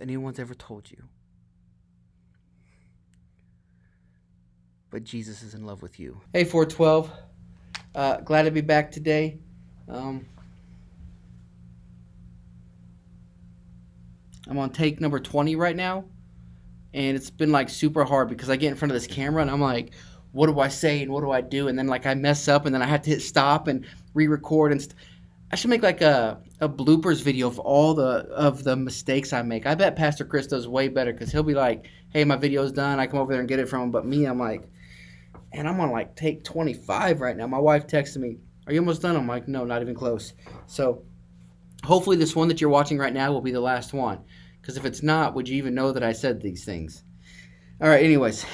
anyone's ever told you. But Jesus is in love with you. Hey, 412. Glad to be back today. I'm on take number 20 right now. And it's been like super hard because I get in front of this camera and I'm like, what do I say and what do I do? And then like I mess up and then I have to hit stop and re-record and I should make like a bloopers video of all the mistakes I make. I bet Pastor Chris does way better because he'll be like, hey, my video's done. I come over there and get it from him. But me, I'm like, and I'm on like take 25 right now. My wife texted me, are you almost done? I'm like, no, not even close. So hopefully this one that you're watching right now will be the last one. Because if it's not, would you even know that I said these things? All right, anyways.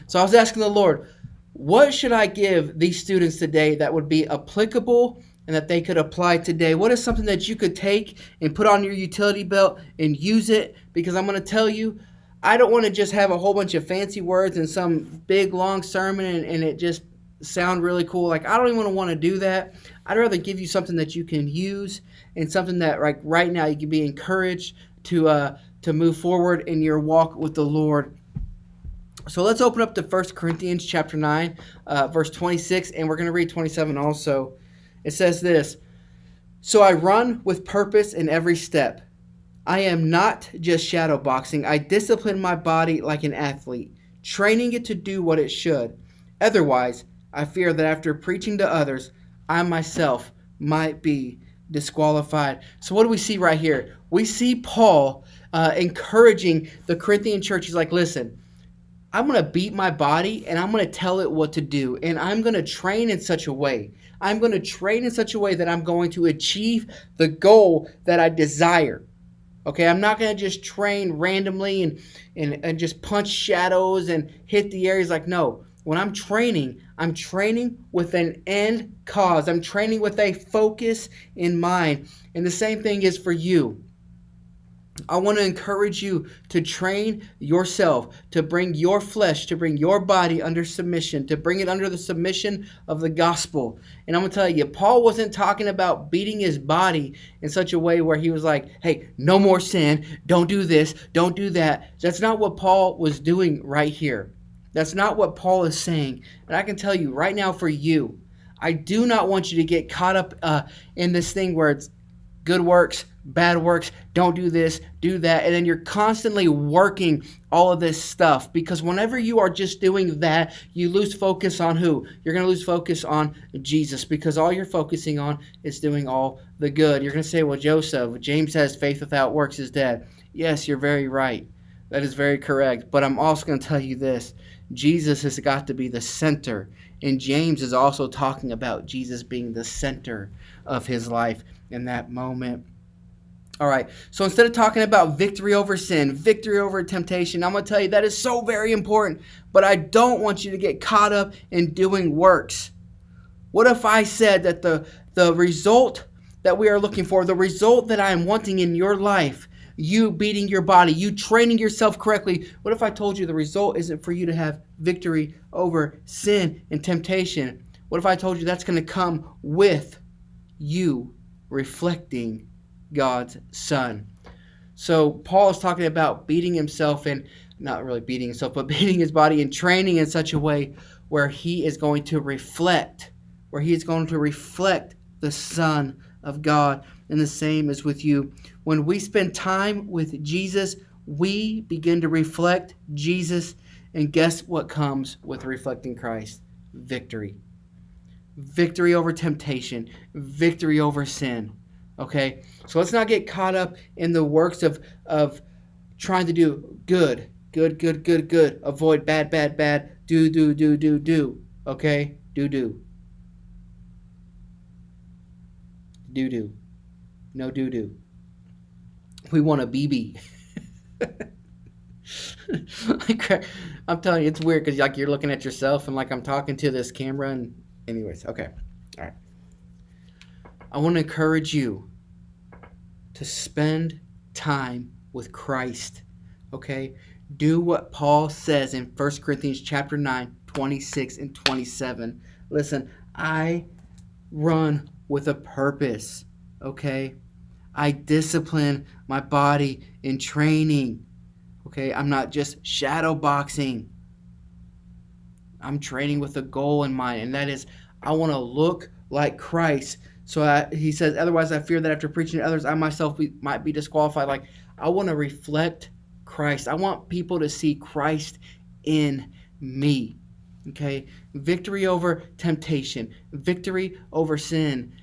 So I was asking the Lord, what should I give these students today that would be applicable and that they could apply today? What is something that you could take and put on your utility belt and use it? Because I'm going to tell you, I don't want to just have a whole bunch of fancy words and some big, long sermon and it just sound really cool. Like, I don't even want to do that. I'd rather give you something that you can use and something that like right now you can be encouraged to move forward in your walk with the Lord. So let's open up to 1 Corinthians chapter 9, verse 26, and we're going to read 27 also. It says this, so I run with purpose in every step. I am not just shadow boxing. I discipline my body like an athlete, training it to do what it should. Otherwise, I fear that after preaching to others, I myself might be disqualified. So what do we see right here? We see Paul encouraging the Corinthian church. He's like, listen, I'm going to beat my body and I'm going to tell it what to do. And I'm going to train in such a way. I'm going to train in such a way that I'm going to achieve the goal that I desire. Okay, I'm not going to just train randomly and just punch shadows and hit the areas. Like, no. When I'm training with an end cause. I'm training with a focus in mind. And the same thing is for you. I want to encourage you to train yourself, to bring your flesh, to bring your body under submission, to bring it under the submission of the gospel. And I'm going to tell you, Paul wasn't talking about beating his body in such a way where he was like, hey, no more sin, don't do this, don't do that. That's not what Paul was doing right here. That's not what Paul is saying. And I can tell you right now for you, I do not want you to get caught up in this thing where it's good works, bad works, don't do this, do that. And then you're constantly working all of this stuff. Because whenever you are just doing that, you lose focus on who? You're going to lose focus on Jesus. Because all you're focusing on is doing all the good. You're going to say, well, Joseph, James says faith without works is dead. Yes, you're very right. That is very correct. But I'm also going to tell you this. Jesus has got to be the center. And James is also talking about Jesus being the center of his life in that moment. All right, so instead of talking about victory over sin, victory over temptation, I'm going to tell you that is so very important, but I don't want you to get caught up in doing works. What if I said that the result that we are looking for, the result that I am wanting in your life, you beating your body, you training yourself correctly, what if I told you the result isn't for you to have victory over sin and temptation? What if I told you that's going to come with you reflecting God's Son? So Paul is talking about beating himself, and not really beating himself, but beating his body and training in such a way where he is going to reflect, the Son of God. And the same is with you. When we spend time with Jesus, we begin to reflect Jesus. And guess what comes with reflecting Christ? Victory. Victory over temptation. Victory over sin. Okay? So let's not get caught up in the works of trying to do good. Good. Avoid bad. Do. Okay? Do. No do. We want a BB. I'm telling you, it's weird because like you're looking at yourself and like I'm talking to this camera. And anyways, okay. All right. I want to encourage you to spend time with Christ. Okay? Do what Paul says in 1 Corinthians chapter 9, 26 and 27. Listen, I run with a purpose. Okay? I discipline my body in training. Okay, I'm not just shadow boxing. I'm training with a goal in mind, and that is I want to look like Christ. So he says, otherwise I fear that after preaching to others, I myself might be disqualified. Like, I want to reflect Christ. I want people to see Christ in me. Okay, victory over temptation, victory over sin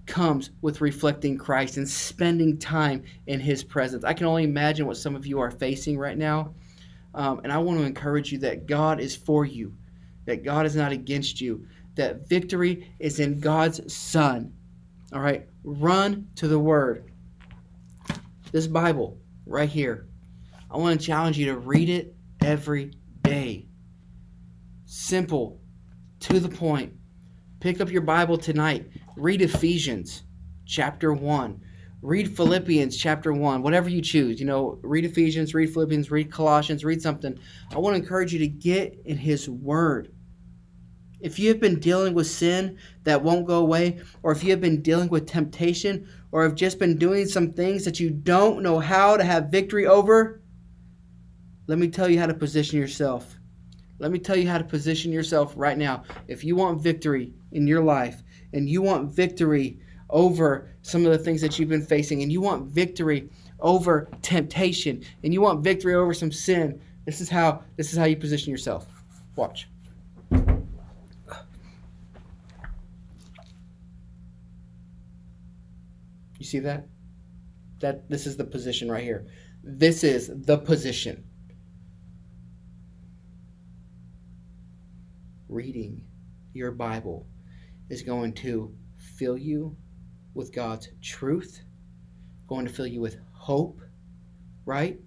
comes with reflecting Christ and spending time in His presence. I can only imagine what some of you are facing right now, and I want to encourage you that God is for you, that God is not against you, that victory is in God's Son. All right, run to the Word. This Bible right here, I want to challenge you to read it every day. Simple, to the point. Pick up your Bible tonight. Read Ephesians chapter 1. Read Philippians chapter 1. Whatever you choose. Read Ephesians, read Philippians, read Colossians, read something. I want to encourage you to get in His Word. If you have been dealing with sin that won't go away, or if you have been dealing with temptation, or have just been doing some things that you don't know how to have victory over, let me tell you how to position yourself. Let me tell you how to position yourself right now. If you want victory in your life, and you want victory over some of the things that you've been facing, and you want victory over temptation, and you want victory over some sin, this is how you position yourself. Watch. You see that? This is the position right here. This is the position. Reading your Bible is going to fill you with God's truth, going to fill you with hope, right?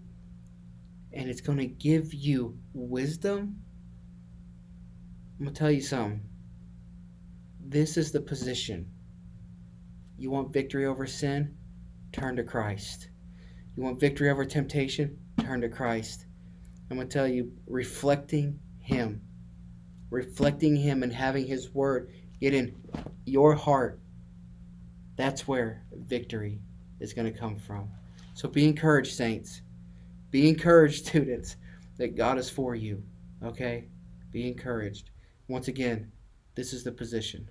And it's going to give you wisdom. I'm going to tell you something. This is the position. You want victory over sin? Turn to Christ. You want victory over temptation? Turn to Christ. I'm going to tell you, reflecting Him and having His Word get in your heart, that's where victory is going to come from. So be encouraged, saints. Be encouraged, students, that God is for you. Okay? Be encouraged. Once again, this is the position.